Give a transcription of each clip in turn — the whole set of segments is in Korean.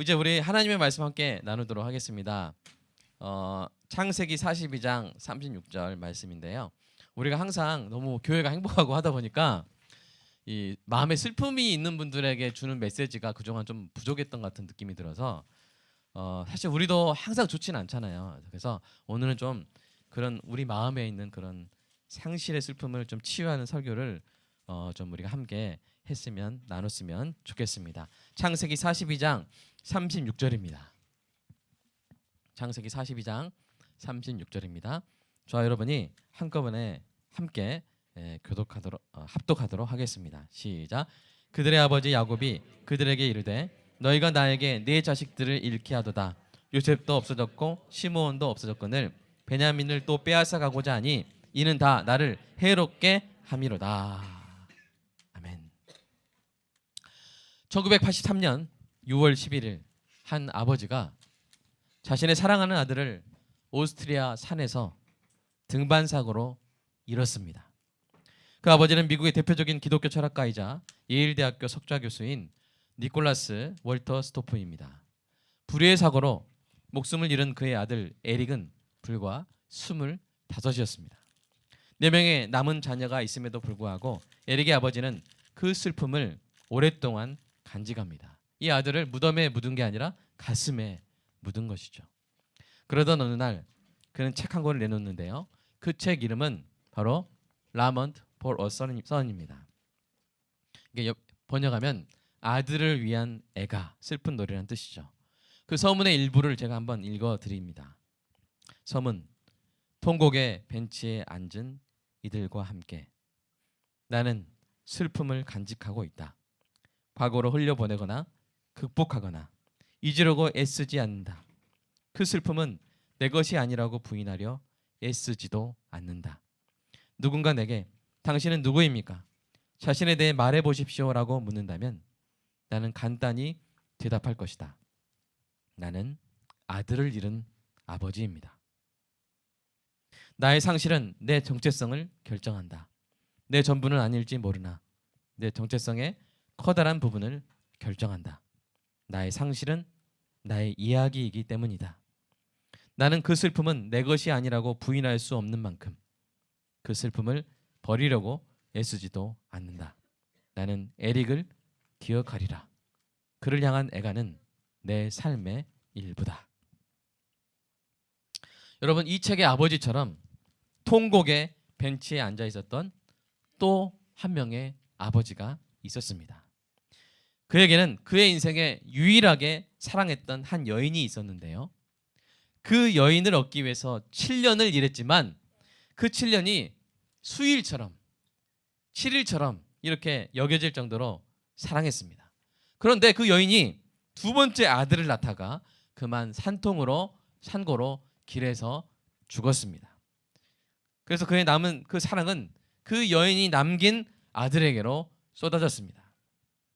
이제 우리 하나님의 말씀 함께 나누도록 하겠습니다. 창세기 42장 36절 말씀인데요. 우리가 항상 너무 교회가 행복하고 하다 보니까 이 마음에 슬픔이 있는 분들에게 주는 메시지가 그동안 좀 부족했던 것 같은 느낌이 들어서 사실 우리도 항상 좋지는 않잖아요. 그래서 오늘은 좀 그런 우리 마음에 있는 그런 상실의 슬픔을 좀 치유하는 설교를 좀 우리가 함께 했으면 나눴으면 좋겠습니다. 창세기 42장 36절입니다. 창세기 42장 36절입니다. 저와 여러분이 한꺼번에 함께 합독하도록 하겠습니다. 시작. 그들의 아버지 야곱이 그들에게 이르되 너희가 나에게 네 자식들을 잃게 하도다. 요셉도 없어졌고 시므온도 없어졌거늘 베냐민을 또 빼앗아 가고자 하니 이는 다 나를 해롭게 함이로다. 아멘. 1983년 6월 11일 한 아버지가 자신의 사랑하는 아들을 오스트리아 산에서 등반 사고로 잃었습니다. 그 아버지는 미국의 대표적인 기독교 철학가이자 예일대학교 석좌 교수인 니콜라스 월터 스토프입니다. 불의의 사고로 목숨을 잃은 그의 아들 에릭은 불과 25이었습니다. 4명의 남은 자녀가 있음에도 불구하고 에릭의 아버지는 그 슬픔을 오랫동안 간직합니다. 이 아들을 무덤에 묻은 게 아니라 가슴에 묻은 것이죠. 그러던 어느 날 그는 책 한 권을 내놓는데요. 그 책 이름은 바로 라먼트 for a son입니다. 이게 번역하면 아들을 위한 애가 슬픈 노래라는 뜻이죠. 그 서문의 일부를 제가 한번 읽어드립니다. 서문. 통곡의 벤치에 앉은 이들과 함께 나는 슬픔을 간직하고 있다. 과거로 흘려보내거나 극복하거나 잊으려고 애쓰지 않는다. 그 슬픔은 내 것이 아니라고 부인하려 애쓰지도 않는다. 누군가 내게 당신은 누구입니까? 자신에 대해 말해보십시오라고 묻는다면 나는 간단히 대답할 것이다. 나는 아들을 잃은 아버지입니다. 나의 상실은 내 정체성을 결정한다. 내 전부는 아닐지 모르나 내 정체성의 커다란 부분을 결정한다. 나의 상실은 나의 이야기이기 때문이다. 나는 그 슬픔은 내 것이 아니라고 부인할 수 없는 만큼 그 슬픔을 버리려고 애쓰지도 않는다. 나는 에릭을 기억하리라. 그를 향한 애가는 내 삶의 일부다. 여러분, 이 책의 아버지처럼 통곡의 벤치에 앉아 있었던 또 한 명의 아버지가 있었습니다. 그에게는 그의 인생에 유일하게 사랑했던 한 여인이 있었는데요. 그 여인을 얻기 위해서 7년을 일했지만 그 7년이 수일처럼 7일처럼 이렇게 여겨질 정도로 사랑했습니다. 그런데 그 여인이 두 번째 아들을 낳다가 그만 산고로 길에서 죽었습니다. 그래서 그의 남은 그 사랑은 그 여인이 남긴 아들에게로 쏟아졌습니다.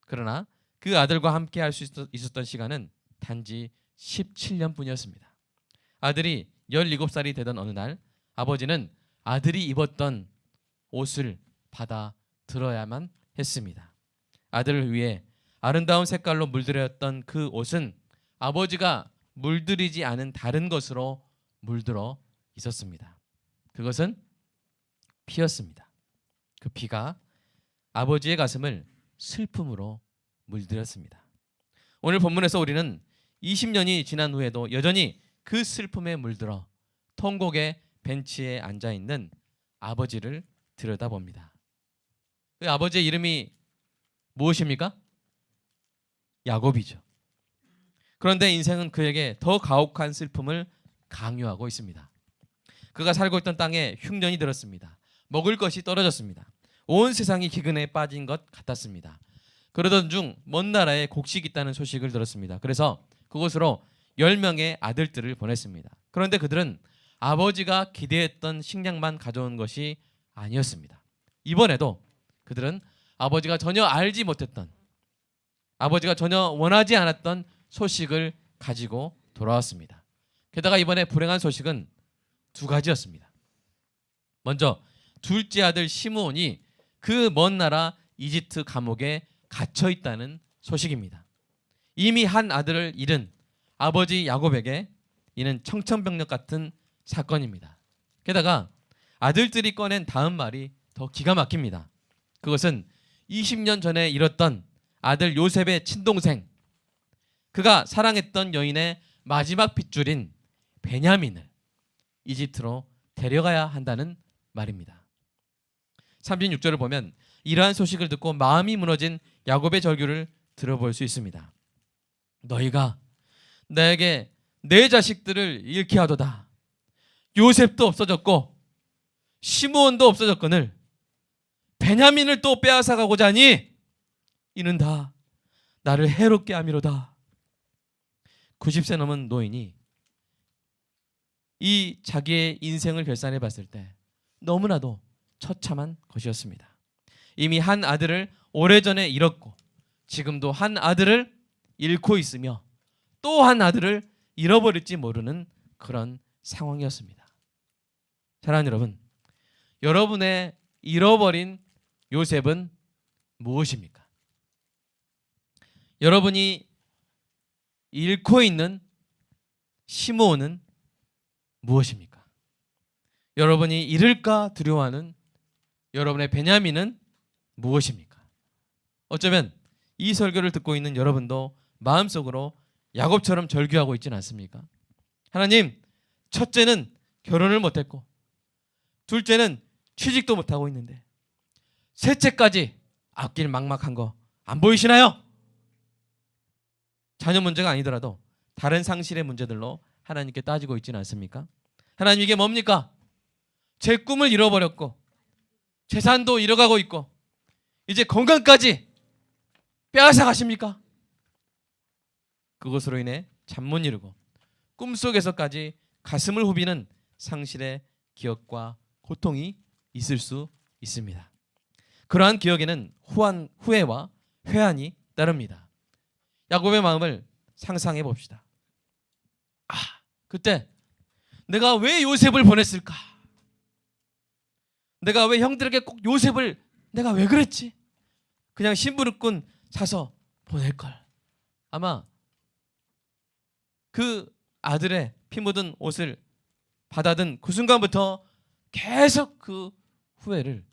그러나 그 아들과 함께 할 수 있었던 시간은 단지 17년뿐이었습니다. 아들이 17살이 되던 어느 날 아버지는 아들이 입었던 옷을 받아 들어야만 했습니다. 아들을 위해 아름다운 색깔로 물들였던 그 옷은 아버지가 물들이지 않은 다른 것으로 물들어 있었습니다. 그것은 피였습니다. 그 피가 아버지의 가슴을 슬픔으로 물들였습니다. 오늘 본문에서 우리는 20년이 지난 후에도 여전히 그 슬픔에 물들어 통곡의 벤치에 앉아 있는 아버지를 들여다봅니다. 그 아버지의 이름이 무엇입니까? 야곱이죠. 그런데 인생은 그에게 더 가혹한 슬픔을 강요하고 있습니다. 그가 살고 있던 땅에 흉년이 들었습니다. 먹을 것이 떨어졌습니다. 온 세상이 기근에 빠진 것 같았습니다. 그러던 중 먼 나라에 곡식이 있다는 소식을 들었습니다. 그래서 그곳으로 10명의 아들들을 보냈습니다. 그런데 그들은 아버지가 기대했던 식량만 가져온 것이 아니었습니다. 이번에도 그들은 아버지가 전혀 알지 못했던, 아버지가 전혀 원하지 않았던 소식을 가지고 돌아왔습니다. 게다가 이번에 불행한 소식은 두 가지였습니다. 먼저 둘째 아들 시므온이 그 먼 나라 이집트 감옥에 갇혀 있다는 소식입니다. 이미 한 아들을 잃은 아버지 야곱에게 이는 청천벽력 같은 사건입니다. 게다가 아들들이 꺼낸 다음 말이 더 기가 막힙니다. 그것은 20년 전에 잃었던 아들 요셉의 친동생, 그가 사랑했던 여인의 마지막 핏줄인 베냐민을 이집트로 데려가야 한다는 말입니다. 36절을 보면 이러한 소식을 듣고 마음이 무너진 야곱의 절규를 들어볼 수 있습니다. 너희가 나에게 내 자식들을 잃게 하도다. 요셉도 없어졌고 시므온도 없어졌거늘 베냐민을 또 빼앗아 가고자 하니 이는 다 나를 해롭게 함이로다. 90세 넘은 노인이 이 자기의 인생을 결산해 봤을 때 너무나도 처참한 것이었습니다. 이미 한 아들을 오래전에 잃었고 지금도 한 아들을 잃고 있으며 또 한 아들을 잃어버릴지 모르는 그런 상황이었습니다. 사랑하는 여러분, 여러분의 잃어버린 요셉은 무엇입니까? 여러분이 잃고 있는 시므온은 무엇입니까? 여러분이 잃을까 두려워하는 여러분의 베냐민은 무엇입니까? 어쩌면 이 설교를 듣고 있는 여러분도 마음속으로 야곱처럼 절규하고 있지는 않습니까? 하나님, 첫째는 결혼을 못했고 둘째는 취직도 못하고 있는데 셋째까지 앞길 막막한 거 안 보이시나요? 자녀 문제가 아니더라도 다른 상실의 문제들로 하나님께 따지고 있지는 않습니까? 하나님, 이게 뭡니까? 제 꿈을 잃어버렸고 재산도 잃어가고 있고 이제 건강까지 빼앗아 가십니까? 그것으로 인해 잠 못 이루고 꿈속에서까지 가슴을 후비는 상실의 기억과 고통이 있을 수 있습니다. 그러한 기억에는 후회와 회한이 따릅니다. 야곱의 마음을 상상해 봅시다. 그때 내가 왜 요셉을 보냈을까? 내가 왜 형들에게 꼭 요셉을 내가 왜 그랬지? 그냥 심부름꾼 사서 보낼걸. 아마 그 아들의 피 묻은 옷을 받아든 그 순간부터 계속 그 후회를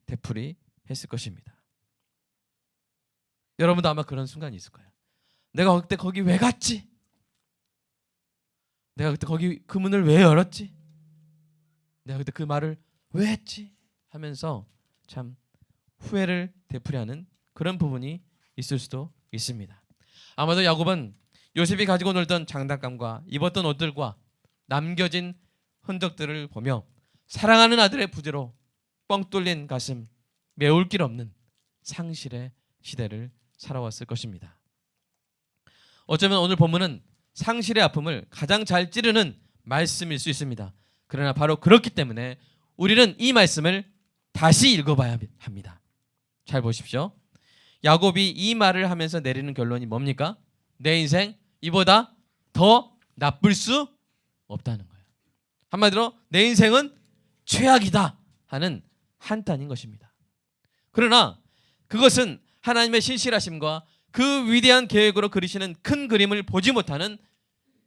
되풀이했을 것입니다. 여러분도 아마 그런 순간이 있을 거예요. 내가 그때 거기 왜 갔지? 내가 그때 거기 그 문을 왜 열었지? 내가 그때 그 말을 왜 했지? 하면서 참 후회를 되풀이하는 그런 부분이 있을 수도 있습니다. 아마도 야곱은 요셉이 가지고 놀던 장난감과 입었던 옷들과 남겨진 흔적들을 보며 사랑하는 아들의 부재로 뻥 뚫린 가슴, 메울 길 없는 상실의 시대를 살아왔을 것입니다. 어쩌면 오늘 본문은 상실의 아픔을 가장 잘 찌르는 말씀일 수 있습니다. 그러나 바로 그렇기 때문에 우리는 이 말씀을 다시 읽어봐야 합니다. 잘 보십시오. 야곱이 이 말을 하면서 내리는 결론이 뭡니까? 내 인생 이보다 더 나쁠 수 없다는 거예요. 한마디로 내 인생은 최악이다 하는 한탄인 것입니다. 그러나 그것은 하나님의 신실하심과 그 위대한 계획으로 그리시는 큰 그림을 보지 못하는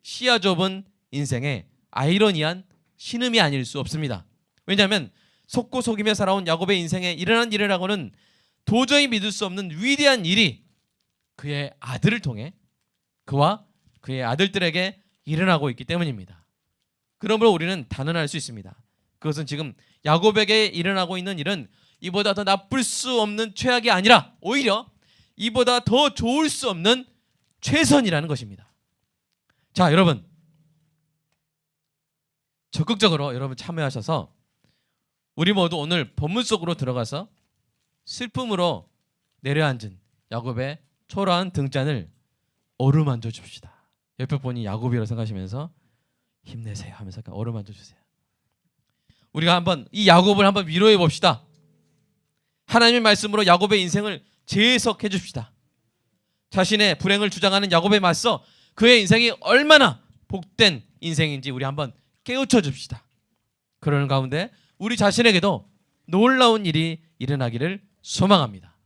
시야 좁은 인생의 아이러니한 신음이 아닐 수 없습니다. 왜냐하면 속고 속이며 살아온 야곱의 인생에 일어난 일이라고는 도저히 믿을 수 없는 위대한 일이 그의 아들을 통해 그와 그의 아들들에게 일어나고 있기 때문입니다. 그러므로 우리는 단언할 수 있습니다. 그것은 지금 야곱에게 일어나고 있는 일은 이보다 더 나쁠 수 없는 최악이 아니라 오히려 이보다 더 좋을 수 없는 최선이라는 것입니다. 자, 여러분 적극적으로 여러분 참여하셔서 우리 모두 오늘 본문 속으로 들어가서 슬픔으로 내려앉은 야곱의 초라한 등잔을 어루만져 줍시다. 옆에 분이 야곱이라고 생각하시면서 힘내세요 하면서 어루만져 주세요. 우리가 한번 이 야곱을 한번 위로해 봅시다. 하나님의 말씀으로 야곱의 인생을 재해석해 줍시다. 자신의 불행을 주장하는 야곱에 맞서 그의 인생이 얼마나 복된 인생인지 우리 한번 깨우쳐 줍시다. 그러는 가운데 우리 자신에게도 놀라운 일이 일어나기를 소망합니다.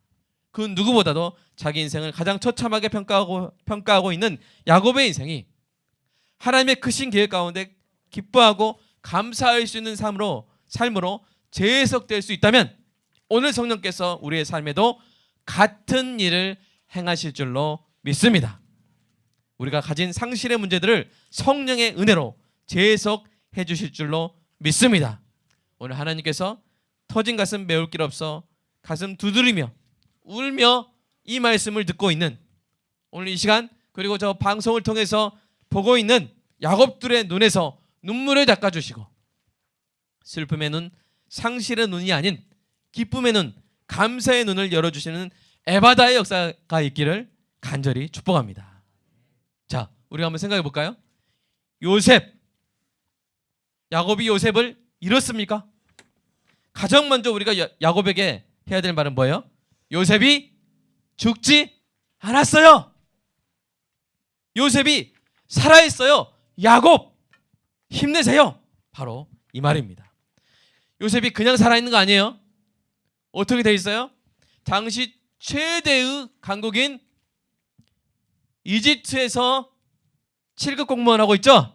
그 누구보다도 자기 인생을 가장 처참하게 평가하고 있는 야곱의 인생이 하나님의 크신 계획 가운데 기뻐하고 감사할 수 있는 삶으로 재해석될 수 있다면 오늘 성령께서 우리의 삶에도 같은 일을 행하실 줄로 믿습니다. 우리가 가진 상실의 문제들을 성령의 은혜로 재해석해 주실 줄로 믿습니다. 오늘 하나님께서 터진 가슴 메울 길 없어 가슴 두드리며 울며 이 말씀을 듣고 있는 오늘 이 시간 그리고 저 방송을 통해서 보고 있는 야곱들의 눈에서 눈물을 닦아주시고 슬픔의 눈, 상실의 눈이 아닌 기쁨의 눈, 감사의 눈을 열어주시는 에바다의 역사가 있기를 간절히 축복합니다. 자, 우리가 한번 생각해 볼까요? 야곱이 요셉을 잃었습니까? 가장 먼저 우리가 야곱에게 해야 될 말은 뭐예요? 요셉이 죽지 않았어요. 요셉이 살아있어요. 야곱 힘내세요. 바로 이 말입니다. 요셉이 그냥 살아있는 거 아니에요. 어떻게 돼 있어요? 당시 최대의 강국인 이집트에서 7급 공무원 하고 있죠?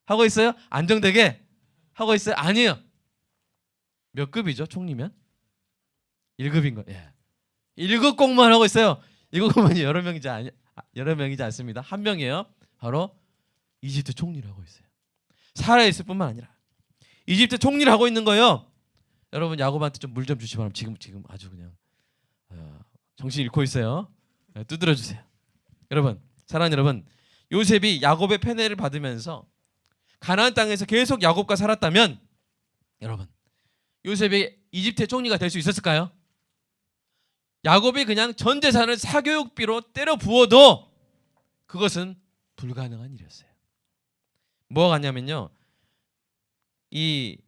하고 있어요? 안정되게 하고 있어요? 아니에요. 몇 급이죠? 총리면? 1급인 거. 예. 1급 공무원 하고 있어요. 1급 공무원이 여러 명이지 않습니다. 한 명이에요. 바로 이집트 총리를 하고 있어요. 살아있을 뿐만 아니라 이집트 총리를 하고 있는 거예요. 여러분 야곱한테 좀 물 좀 주시 바랍니다. 지금 아주 그냥 정신 잃고 있어요. 두드려 주세요. 여러분, 사랑하는 여러분, 요셉이 야곱의 편애를 받으면서 가나안 땅에서 계속 야곱과 살았다면 여러분, 요셉이 이집트의 총리가 될 수 있었을까요? 야곱이 그냥 전 재산을 사교육비로 때려 부어도 그것은 불가능한 일이었어요. 뭐가 같냐면요, 이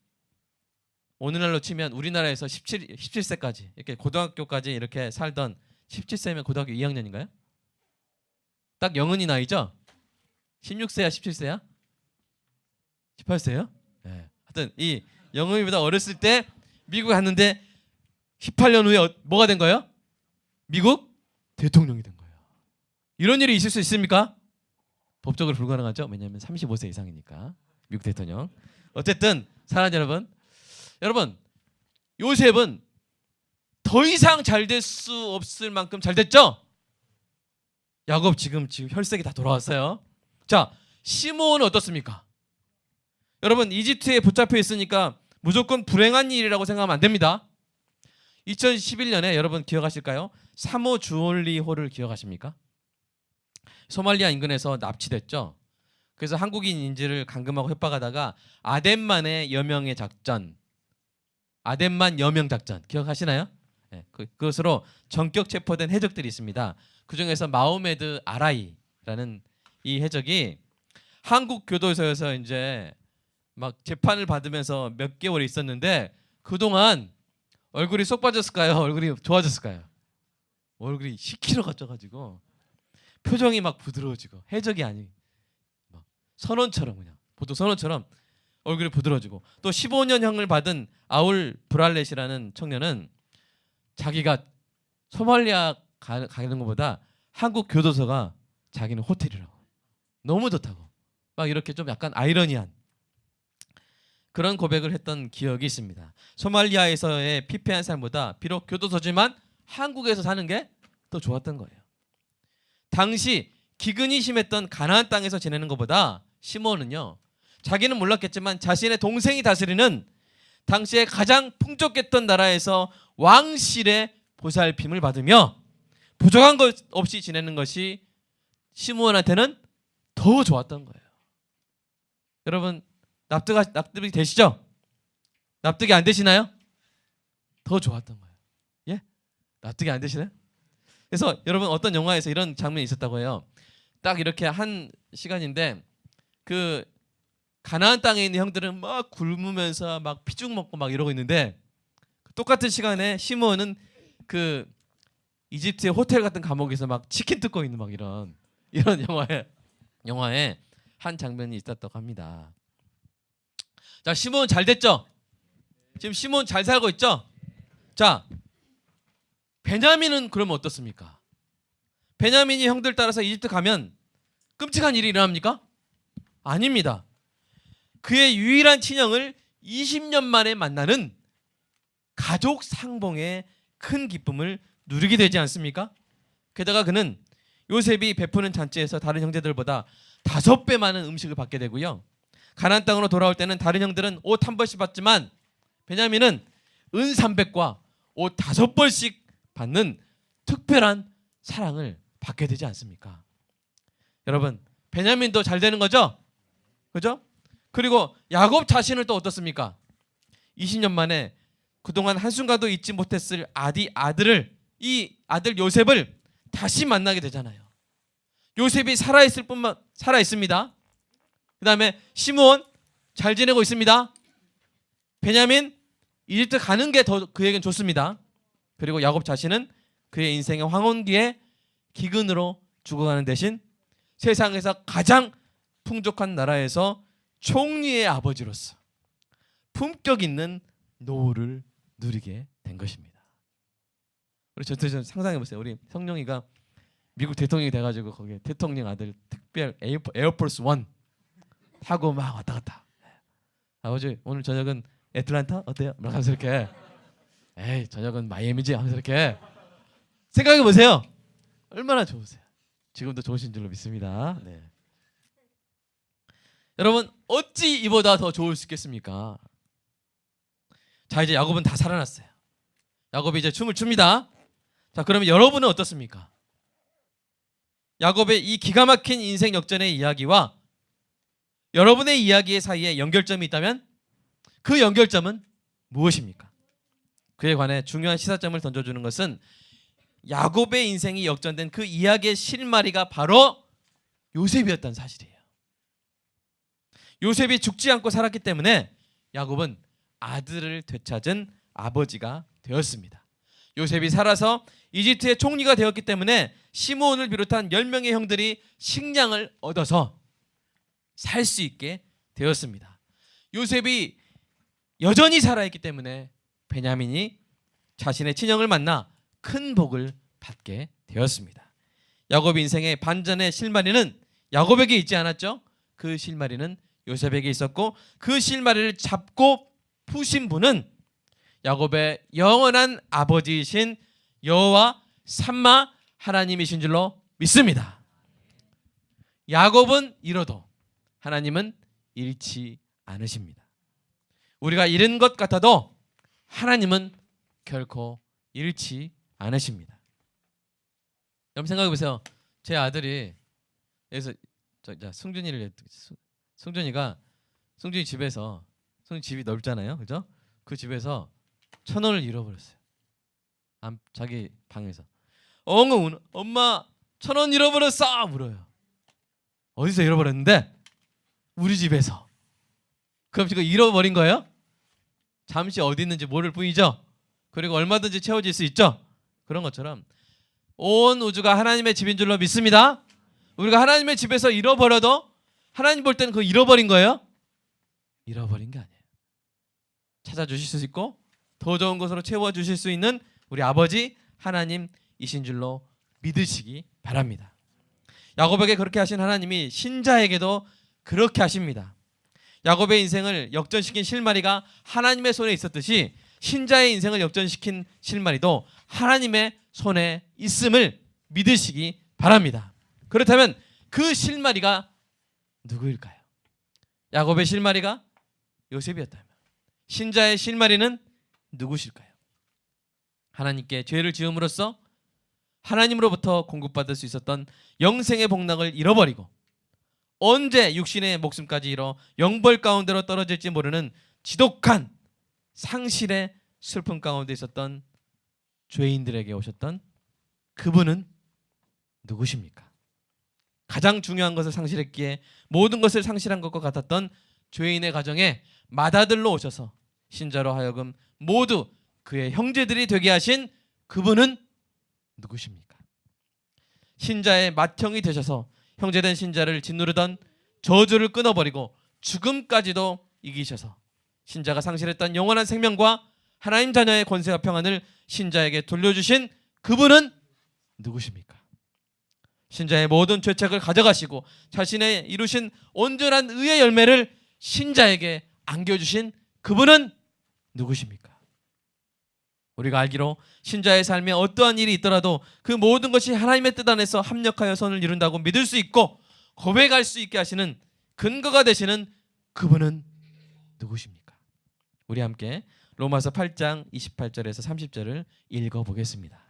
오늘날로 치면 우리나라에서 17세까지 이렇게 고등학교까지 이렇게 살던 17세면 고등학교 2학년인가요? 딱 영은이 나이죠? 16세야 17세야? 18세요? 네. 하여튼 이 영은이보다 어렸을 때 미국 갔는데 18년 후에 뭐가 된 거예요? 미국 대통령이 된 거예요. 이런 일이 있을 수 있습니까? 법적으로 불가능하죠. 왜냐하면 35세 이상이니까 미국 대통령. 어쨌든 사랑하는 여러분 요셉은 더 이상 잘 될 수 없을 만큼 잘 됐죠. 야곱 지금 혈색이 다 돌아왔어요. 자, 시므온은 어떻습니까? 여러분 이집트에 붙잡혀 있으니까 무조건 불행한 일이라고 생각하면 안 됩니다. 2011년에 여러분 기억하실까요? 사모 주올리호를 기억하십니까? 소말리아 인근에서 납치됐죠. 그래서 한국인인지를 감금하고 협박하다가 아덴만의 여명의 작전, 아덴만 여명 작전 기억하시나요? 네, 그것으로 전격 체포된 해적들이 있습니다. 그 중에서 마호메드 아라이라는 이 해적이 한국 교도소에서 이제 막 재판을 받으면서 몇 개월 있었는데 그동안 얼굴이 쏙 빠졌을까요? 얼굴이 좋아졌을까요? 얼굴이 10kg가 쪄가지고 표정이 막 부드러워지고 해적이 아닌 막 선원처럼 그냥 보통 선원처럼 얼굴이 부드러워지고 또 15년형을 받은 아울 브랄렛이라는 청년은 자기가 소말리아 가는 것보다 한국 교도소가 자기는 호텔이라고 너무 좋다고 막 이렇게 좀 약간 아이러니한 그런 고백을 했던 기억이 있습니다. 소말리아에서의 피폐한 삶보다 비록 교도소지만 한국에서 사는 게 더 좋았던 거예요. 당시 기근이 심했던 가나안 땅에서 지내는 것보다 시므온은요, 자기는 몰랐겠지만 자신의 동생이 다스리는 당시에 가장 풍족했던 나라에서 왕실의 보살핌을 받으며 부족한 것 없이 지내는 것이 시므온한테는 더 좋았던 거예요. 여러분 납득이 되시죠? 납득이 안 되시나요? 더 좋았던 거예요. 예? 납득이 안 되시나요? 그래서 여러분 어떤 영화에서 이런 장면이 있었다고 해요. 딱 이렇게 한 시간인데 그 가나안 땅에 있는 형들은 막 굶으면서 막 피죽 먹고 막 이러고 있는데 똑같은 시간에 시므온은 그 이집트의 호텔 같은 감옥에서 막 치킨 뜯고 있는 막 이런 영화에 한 장면이 있었다고 합니다. 자, 시므온 잘 됐죠? 지금 시므온 잘 살고 있죠? 자, 베냐민은 그러면 어떻습니까? 베냐민이 형들 따라서 이집트 가면 끔찍한 일이 일어납니까? 아닙니다. 그의 유일한 친형을 20년 만에 만나는 가족 상봉의 큰 기쁨을 누리게 되지 않습니까? 게다가 그는 요셉이 베푸는 잔치에서 다른 형제들보다 5배 많은 음식을 받게 되고요. 가나안 땅으로 돌아올 때는 다른 형들은 옷 한 벌씩 받지만 베냐민은 은 300과 옷 5벌씩 받는 특별한 사랑을 받게 되지 않습니까? 여러분, 베냐민도 잘 되는 거죠? 그죠? 그리고 야곱 자신을 또 어떻습니까? 20년 만에 그동안 한순간도 잊지 못했을 아들을, 이 아들 요셉을 다시 만나게 되잖아요. 요셉이 살아있습니다. 그 다음에 시므온 잘 지내고 있습니다. 베냐민 이집트 가는 게 더 그에겐 좋습니다. 그리고 야곱 자신은 그의 인생의 황혼기에 기근으로 죽어가는 대신 세상에서 가장 풍족한 나라에서 총리의 아버지로서 품격 있는 노후를 누리게 된 것입니다. 우리 저 상상해 보세요. 우리 성룡이가 미국 대통령이 돼가지고 거기에 대통령 아들 특별 에어포스 1 타고 막 왔다 갔다. 아버지 오늘 저녁은 애틀란타 어때요? 막 하면서 이렇게 에이 저녁은 마이애미지 하면서 이렇게 생각해 보세요. 얼마나 좋으세요. 지금도 좋으신 줄로 믿습니다. 네. 여러분 어찌 이보다 더 좋을 수 있겠습니까? 자 이제 야곱은 다 살아났어요. 야곱이 이제 춤을 춥니다. 자 그러면 여러분은 어떻습니까? 야곱의 이 기가 막힌 인생 역전의 이야기와 여러분의 이야기의 사이에 연결점이 있다면 그 연결점은 무엇입니까? 그에 관해 중요한 시사점을 던져주는 것은 야곱의 인생이 역전된 그 이야기의 실마리가 바로 요셉이었다는 사실이에요. 요셉이 죽지 않고 살았기 때문에 야곱은 아들을 되찾은 아버지가 되었습니다. 요셉이 살아서 이집트의 총리가 되었기 때문에 시므온을 비롯한 10명의 형들이 식량을 얻어서 살 수 있게 되었습니다. 요셉이 여전히 살아있기 때문에 베냐민이 자신의 친형을 만나 큰 복을 받게 되었습니다. 야곱 인생의 반전의 실마리는 야곱에게 있지 않았죠? 그 실마리는 요셉에게 있었고 그 실마리를 잡고 푸신 분은 야곱의 영원한 아버지이신 여호와 삼마 하나님이신 줄로 믿습니다. 야곱은 잃어도 하나님은 잃지 않으십니다. 우리가 잃은 것 같아도 하나님은 결코 잃지 않으십니다. 여러분 생각해 보세요. 제 아들이 여기서 승준이 집에서 승준이 집이 넓잖아요, 그죠? 그 집에서 1,000원을 잃어버렸어요. 자기 방에서 엉엉 엄마 1,000원 잃어버렸어 물어요. 어디서 잃어버렸는데? 우리 집에서. 그럼 지금 잃어버린 거예요? 잠시 어디 있는지 모를 뿐이죠. 그리고 얼마든지 채워질 수 있죠. 그런 것처럼 온 우주가 하나님의 집인 줄로 믿습니다. 우리가 하나님의 집에서 잃어버려도 하나님 볼 때는 그거 잃어버린 거예요? 잃어버린 게 아니에요. 찾아주실 수 있고 더 좋은 것으로 채워주실 수 있는 우리 아버지 하나님이신 줄로 믿으시기 바랍니다. 야곱에게 그렇게 하신 하나님이 신자에게도 그렇게 하십니다. 야곱의 인생을 역전시킨 실마리가 하나님의 손에 있었듯이 신자의 인생을 역전시킨 실마리도 하나님의 손에 있음을 믿으시기 바랍니다. 그렇다면 그 실마리가 누구일까요? 야곱의 실마리가 요셉이었다면 신자의 실마리는 누구실까요? 하나님께 죄를 지음으로써 하나님으로부터 공급받을 수 있었던 영생의 복락을 잃어버리고 언제 육신의 목숨까지 잃어 영벌 가운데로 떨어질지 모르는 지독한 상실의 슬픔 가운데 있었던 죄인들에게 오셨던 그분은 누구십니까? 가장 중요한 것을 상실했기에 모든 것을 상실한 것과 같았던 죄인의 가정에 맏아들로 오셔서 신자로 하여금 모두 그의 형제들이 되게 하신 그분은 누구십니까? 신자의 맏형이 되셔서 형제된 신자를 짓누르던 저주를 끊어버리고 죽음까지도 이기셔서 신자가 상실했던 영원한 생명과 하나님 자녀의 권세와 평안을 신자에게 돌려주신 그분은 누구십니까? 신자의 모든 죄책을 가져가시고 자신의 이루신 온전한 의의 열매를 신자에게 안겨주신 그분은 누구십니까? 우리가 알기로 신자의 삶에 어떠한 일이 있더라도 그 모든 것이 하나님의 뜻 안에서 합력하여 선을 이룬다고 믿을 수 있고 고백할 수 있게 하시는 근거가 되시는 그분은 누구십니까? 우리 함께 로마서 8장 28절에서 30절을 읽어보겠습니다.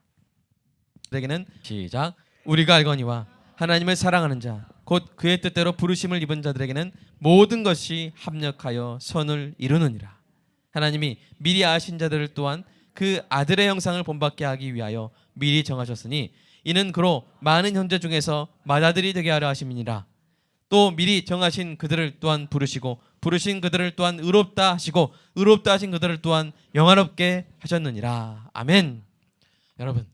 우리에게는 시작. 우리가 알거니와 하나님을 사랑하는 자 곧 그의 뜻대로 부르심을 입은 자들에게는 모든 것이 합력하여 선을 이루느니라. 하나님이 미리 아신 자들을 또한 그 아들의 형상을 본받게 하기 위하여 미리 정하셨으니 이는 그로 많은 형제 중에서 맏아들이 되게 하려 하심이니라. 또 미리 정하신 그들을 또한 부르시고 부르신 그들을 또한 의롭다 하시고 의롭다 하신 그들을 또한 영화롭게 하셨느니라. 아멘. 여러분,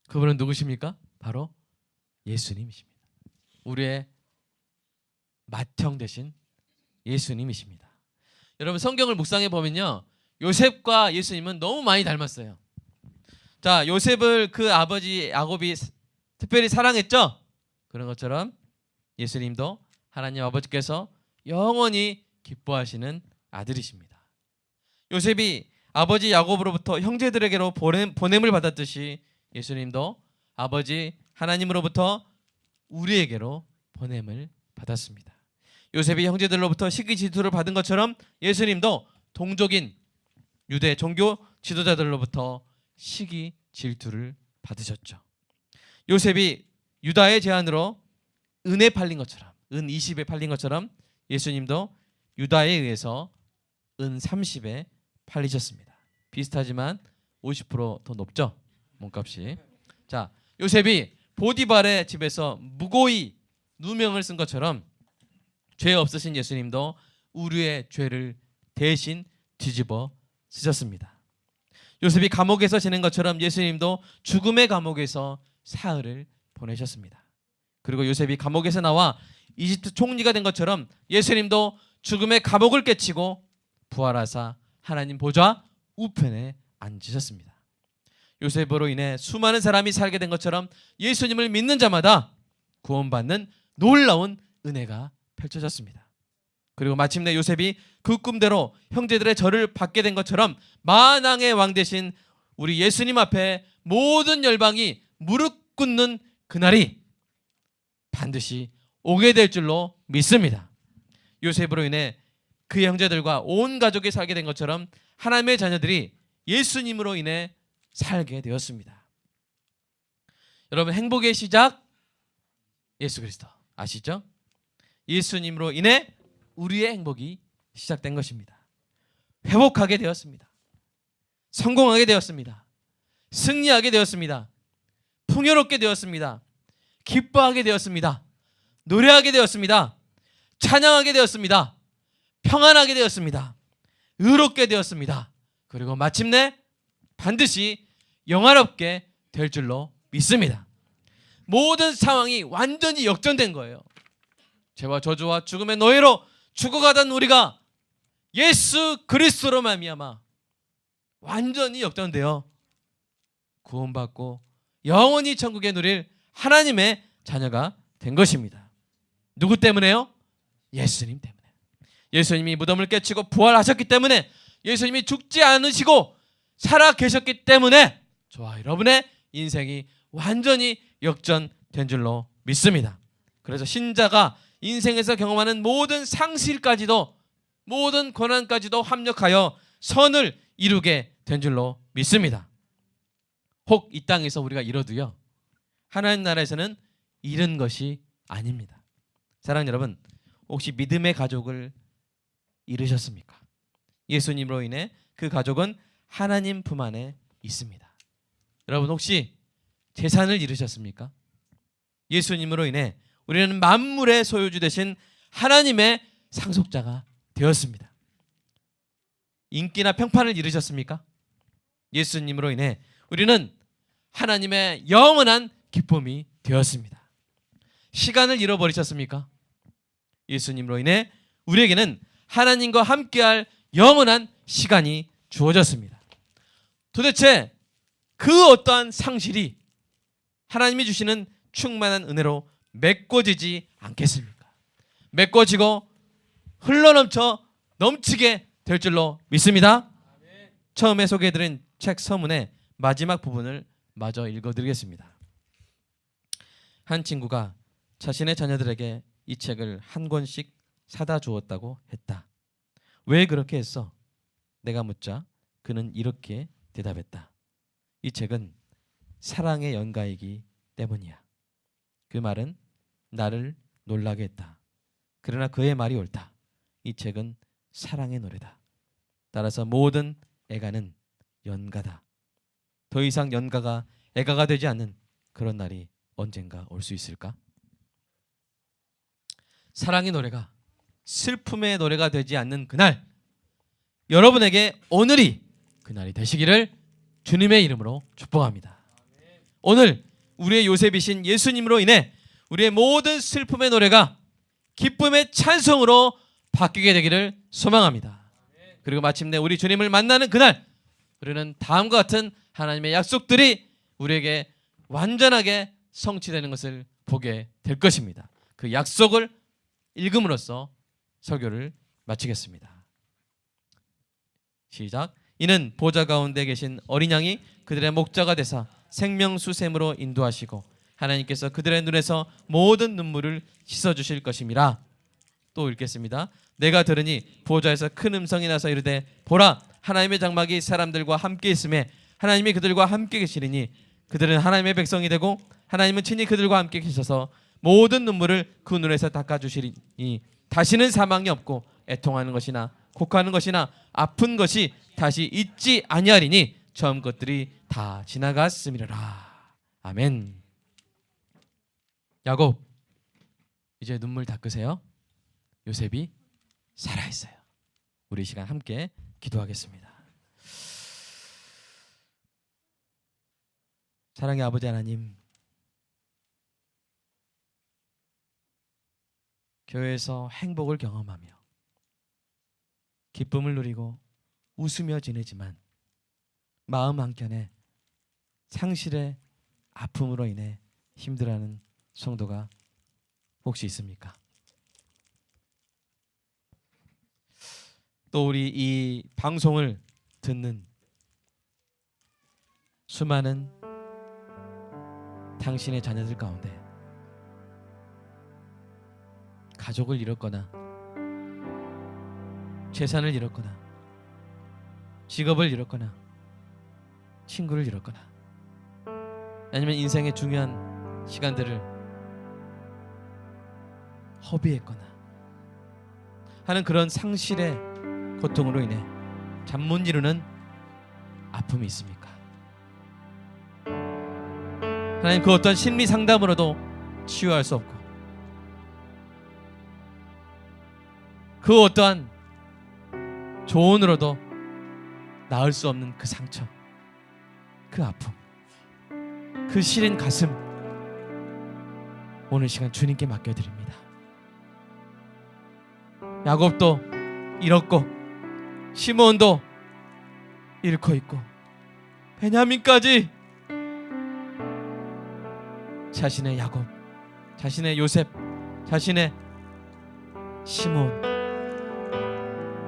그분은 누구십니까? 바로 예수님이십니다. 우리의 맏형 되신 예수님이십니다. 여러분, 성경을 묵상해 보면요, 요셉과 예수님은 너무 많이 닮았어요. 자, 요셉을 그 아버지 야곱이 특별히 사랑했죠? 그런 것처럼 예수님도 하나님 아버지께서 영원히 기뻐하시는 아들이십니다. 요셉이 아버지 야곱으로부터 형제들에게로 보냄을 받았듯이 예수님도 아버지 하나님으로부터 우리에게로 보냄을 받았습니다. 요셉이 형제들로부터 시기 질투를 받은 것처럼 예수님도 동족인 유대 종교 지도자들로부터 시기 질투를 받으셨죠. 요셉이 유다의 제안으로 은에 팔린 것처럼, 은 20에 팔린 것처럼 예수님도 유다에 의해서 은 30에 팔리셨습니다. 비슷하지만 50% 더 높죠, 몸값이. 자, 요셉이 보디발의 집에서 무고히 누명을 쓴 것처럼 죄 없으신 예수님도 우리의 죄를 대신 뒤집어 쓰셨습니다. 요셉이 감옥에서 지낸 것처럼 예수님도 죽음의 감옥에서 사흘을 보내셨습니다. 그리고 요셉이 감옥에서 나와 이집트 총리가 된 것처럼 예수님도 죽음의 감옥을 깨치고 부활하사 하나님 보좌 우편에 앉으셨습니다. 요셉으로 인해 수많은 사람이 살게 된 것처럼 예수님을 믿는 자마다 구원받는 놀라운 은혜가 펼쳐졌습니다. 그리고 마침내 요셉이 그 꿈대로 형제들의 절을 받게 된 것처럼 만왕의 왕 되신 우리 예수님 앞에 모든 열방이 무릎 꿇는 그날이 반드시 오게 될 줄로 믿습니다. 요셉으로 인해 그 형제들과 온 가족이 살게 된 것처럼 하나님의 자녀들이 예수님으로 인해 살게 되었습니다. 여러분, 행복의 시작 예수 그리스도 아시죠? 예수님으로 인해 우리의 행복이 시작된 것입니다. 회복하게 되었습니다. 성공하게 되었습니다. 승리하게 되었습니다. 풍요롭게 되었습니다. 기뻐하게 되었습니다. 노래하게 되었습니다. 찬양하게 되었습니다. 평안하게 되었습니다. 의롭게 되었습니다. 그리고 마침내 반드시 영화롭게 될 줄로 믿습니다. 모든 상황이 완전히 역전된 거예요. 죄와 저주와 죽음의 노예로 죽어가던 우리가 예수 그리스도로 말미암아 완전히 역전되어 구원받고 영원히 천국에 누릴 하나님의 자녀가 된 것입니다. 누구 때문에요? 예수님 때문에. 예수님이 무덤을 깨치고 부활하셨기 때문에, 예수님이 죽지 않으시고 살아 계셨기 때문에 저와 여러분의 인생이 완전히 역전된 줄로 믿습니다. 그래서 신자가 인생에서 경험하는 모든 상실까지도, 모든 고난까지도 합력하여 선을 이루게 된 줄로 믿습니다. 혹 이 땅에서 우리가 잃어도요, 하나님 나라에서는 잃은 것이 아닙니다. 사랑하는 여러분, 혹시 믿음의 가족을 잃으셨습니까? 예수님으로 인해 그 가족은 하나님 품 안에 있습니다. 여러분, 혹시 재산을 잃으셨습니까? 예수님으로 인해 우리는 만물의 소유주 되신 하나님의 상속자가 되었습니다. 인기나 평판을 잃으셨습니까? 예수님으로 인해 우리는 하나님의 영원한 기쁨이 되었습니다. 시간을 잃어버리셨습니까? 예수님으로 인해 우리에게는 하나님과 함께할 영원한 시간이 주어졌습니다. 도대체 그 어떠한 상실이 하나님이 주시는 충만한 은혜로 메꿔지지 않겠습니까? 메꿔지고 흘러넘쳐 넘치게 될 줄로 믿습니다. 처음에 소개해드린 책 서문의 마지막 부분을 마저 읽어드리겠습니다. 한 친구가 자신의 자녀들에게 이 책을 한 권씩 사다 주었다고 했다. 왜 그렇게 했어? 내가 묻자 그는 이렇게 대답했다. 이 책은 사랑의 연가이기 때문이야. 그 말은 나를 놀라게 했다. 그러나 그의 말이 옳다. 이 책은 사랑의 노래다. 따라서 모든 애가는 연가다. 더 이상 연가가 애가가 되지 않는 그런 날이 언젠가 올 수 있을까? 사랑의 노래가 슬픔의 노래가 되지 않는 그날, 여러분에게 오늘이 그날이 되시기를 주님의 이름으로 축복합니다. 오늘 우리의 요셉이신 예수님으로 인해 우리의 모든 슬픔의 노래가 기쁨의 찬송으로 바뀌게 되기를 소망합니다. 그리고 마침내 우리 주님을 만나는 그날, 우리는 다음과 같은 하나님의 약속들이 우리에게 완전하게 성취되는 것을 보게 될 것입니다. 그 약속을 읽음으로써 설교를 마치겠습니다. 시작. 이는 보좌 가운데 계신 어린 양이 그들의 목자가 되사 생명수샘으로 인도하시고 하나님께서 그들의 눈에서 모든 눈물을 씻어주실 것임이라. 또 읽겠습니다. 내가 들으니 보좌에서 큰 음성이 나서 이르되 보라 하나님의 장막이 사람들과 함께 있음에 하나님이 그들과 함께 계시리니 그들은 하나님의 백성이 되고 하나님은 친히 그들과 함께 계셔서 모든 눈물을 그 눈에서 닦아주시리니 다시는 사망이 없고 애통하는 것이나 곡하는 것이나 아픈 것이 다시 있지 아니하리니 처음 것들이 다 지나갔음이라. 아멘. 야곱, 이제 눈물 닦으세요. 요셉이 살아있어요. 우리 이 시간 함께 기도하겠습니다. 사랑의 아버지 하나님, 교회에서 행복을 경험하며 기쁨을 누리고 웃으며 지내지만 마음 한켠에 상실의 아픔으로 인해 힘들어하는 성도가 혹시 있습니까? 또 우리 이 방송을 듣는 수많은 당신의 자녀들 가운데 가족을 잃었거나 재산을 잃었거나 직업을 잃었거나 친구를 잃었거나 아니면 인생의 중요한 시간들을 허비했거나 하는 그런 상실의 고통으로 인해 잠 못 이루는 아픔이 있습니까? 하나님, 그 어떤 심리 상담으로도 치유할 수 없고 그 어떠한 조언으로도 나을 수 없는 그 상처, 그 아픔, 그 시린 가슴, 오늘 시간 주님께 맡겨드립니다. 야곱도 잃었고 시몬도 잃고 있고 베냐민까지 자신의 야곱, 자신의 요셉, 자신의 시몬,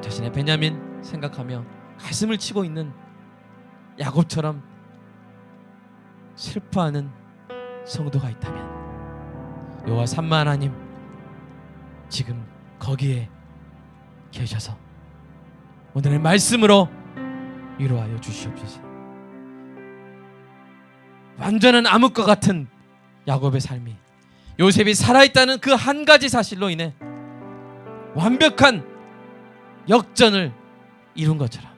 자신의 베냐민 생각하며 가슴을 치고 있는 야곱처럼 슬퍼하는 성도가 있다면 여호와 삼마 하나님, 지금 거기에 계셔서 오늘의 말씀으로 위로하여 주시옵소서. 완전한 암흑과 같은 야곱의 삶이 요셉이 살아있다는 그 한 가지 사실로 인해 완벽한 역전을 이룬 것처럼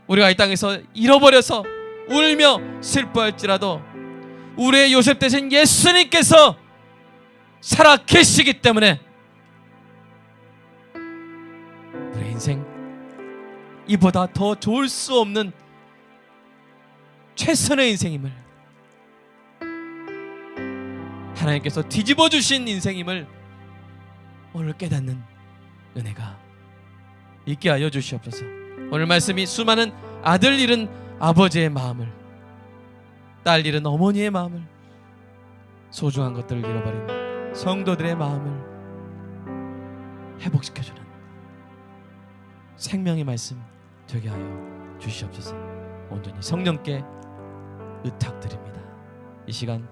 우리가 이 땅에서 잃어버려서 울며 슬퍼할지라도 우리의 요셉 대신 예수님께서 살아 계시기 때문에 우리의 인생 이보다 더 좋을 수 없는 최선의 인생임을, 하나님께서 뒤집어 주신 인생임을 오늘 깨닫는 은혜가 있게 하여 주시옵소서. 오늘 말씀이 수많은 아들 잃은 아버지의 마음을 딸 잃은 어머니의 마음을, 소중한 것들을 잃어버린 성도들의 마음을 회복시켜주는 생명의 말씀 되게 하여 주시옵소서. 온전히 성령께 의탁드립니다. 이 시간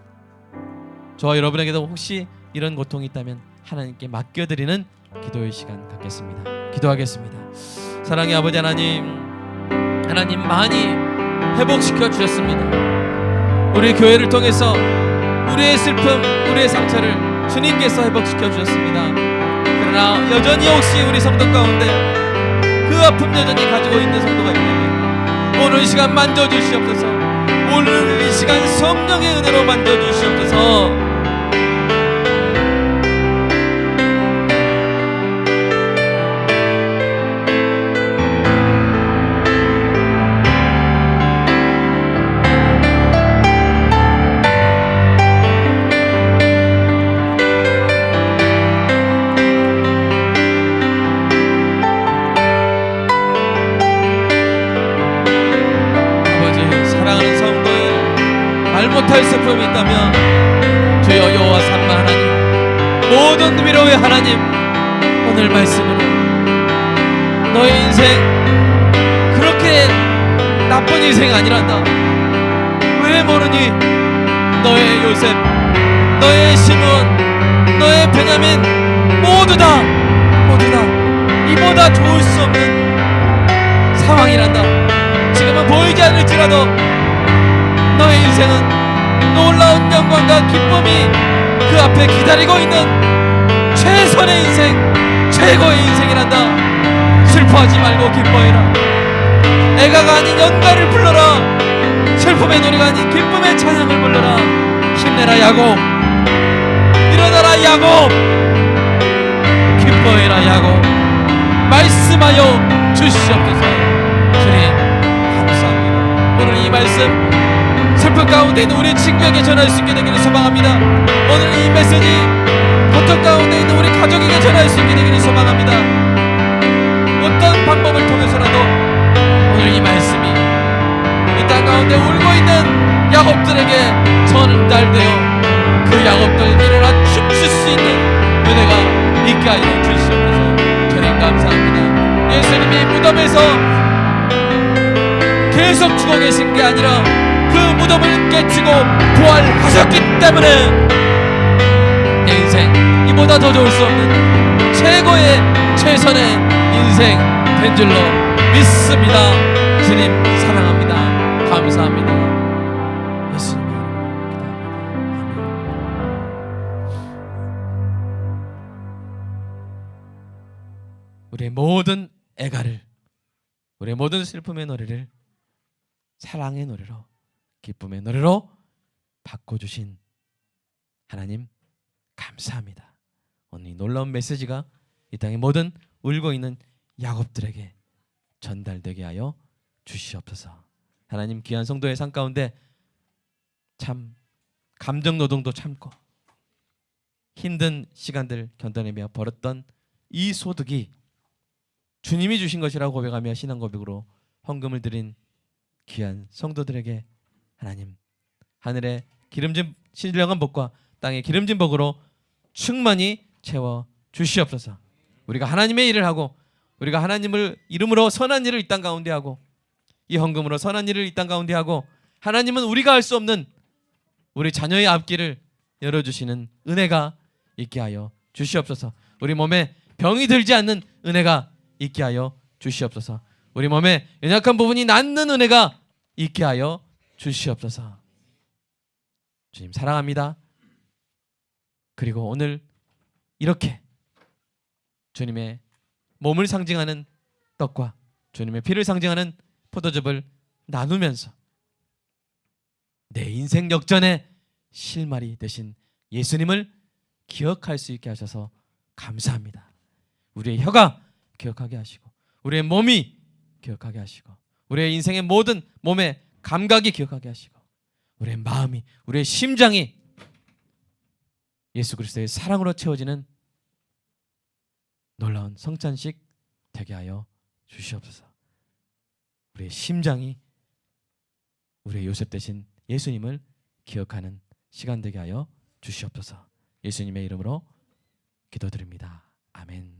저와 여러분에게도 혹시 이런 고통이 있다면 하나님께 맡겨드리는 기도의 시간 갖겠습니다. 기도하겠습니다. 사랑의 아버지 하나님, 하나님 많이 회복시켜 주셨습니다. 우리 교회를 통해서 우리의 슬픔, 우리의 상처를 주님께서 회복시켜 주셨습니다. 그러나 여전히 혹시 우리 성도 가운데 그 아픔 여전히 가지고 있는 성도가 있다면 오늘 이 시간 만져주시옵소서. 오늘 이 시간 성령의 은혜로 만져주시옵소서. 못할 슬픔이 있다면 주여 여호와 삼마 하나님, 모든 위로의 하나님, 오늘 말씀으로 너의 인생 그렇게 나쁜 인생이 아니란다. 왜 모르니? 너의 요셉, 너의 시므온, 너의 베냐민 모두 다 이보다 좋을 수 없는 상황이란다. 지금은 보이지 않을지라도 너의 인생은 놀라운 영광과 기쁨이 그 앞에 기다리고 있는 최선의 인생, 최고의 인생이란다. 슬퍼하지 말고 기뻐해라. 애가가 아닌 연가를 불러라. 슬픔의 노래가 아닌 기쁨의 찬양을 불러라. 힘내라 야곱, 일어나라 야곱, 기뻐해라 야곱. 말씀하여 주시옵소서. 주님 감사합니다. 오늘 이 말씀 슬픔 가운데 있는 우리 친구에게 전할 수 있게 되기를 소망합니다. 오늘 이 메시지 고통 가운데 있는 우리 가족에게 전할 수 있게 되기를 소망합니다. 어떤 방법을 통해서라도 오늘 이 말씀이 이 땅 가운데 울고 있는 야곱들에게 전달되어 그 야곱들 일어나 춤출 수 있는 은혜가 있게 하여 주시옵소서. 주님 감사합니다. 예수님이 무덤에서 계속 죽어 계신 게 아니라 그 무덤을 깨치고 부활하셨기 때문에 내 인생 이보다 더 좋을 수 없는 최고의 최선의 인생 된 줄로 믿습니다. 주님 사랑합니다. 감사합니다. 예수님 우리의 모든 애가를, 우리의 모든 슬픔의 노래를 사랑의 노래로, 기쁨의 노래로 바꿔주신 하나님 감사합니다. 오늘 이 놀라운 메시지가 이 땅의 모든 울고 있는 야곱들에게 전달되게 하여 주시옵소서. 하나님 귀한 성도의 삶 가운데 참 감정노동도 참고 힘든 시간들 견뎌내며 벌었던 이 소득이 주님이 주신 것이라고 고백하며 신앙 고백으로 헌금을 드린 귀한 성도들에게 하나님 하늘의 기름진 신령한 복과 땅의 기름진 복으로 충만히 채워 주시옵소서. 우리가 하나님의 일을 하고 우리가 하나님을 이름으로 선한 일을 이 땅 가운데 하고 이 헌금으로 선한 일을 이 땅 가운데 하고 하나님은 우리가 할 수 없는 우리 자녀의 앞길을 열어주시는 은혜가 있게 하여 주시옵소서. 우리 몸에 병이 들지 않는 은혜가 있게 하여 주시옵소서. 우리 몸에 연약한 부분이 낫는 은혜가 있게 하여 주시옵소서. 주님 사랑합니다. 그리고 오늘 이렇게 주님의 몸을 상징하는 떡과 주님의 피를 상징하는 포도즙을 나누면서 내 인생 역전의 실마리 되신 예수님을 기억할 수 있게 하셔서 감사합니다. 우리의 혀가 기억하게 하시고 우리의 몸이 기억하게 하시고 우리의 인생의 모든 몸의 감각이 기억하게 하시고 우리의 마음이, 우리의 심장이 예수 그리스도의 사랑으로 채워지는 놀라운 성찬식 되게 하여 주시옵소서. 우리의 심장이 우리의 요셉 대신 예수님을 기억하는 시간 되게 하여 주시옵소서. 예수님의 이름으로 기도드립니다. 아멘.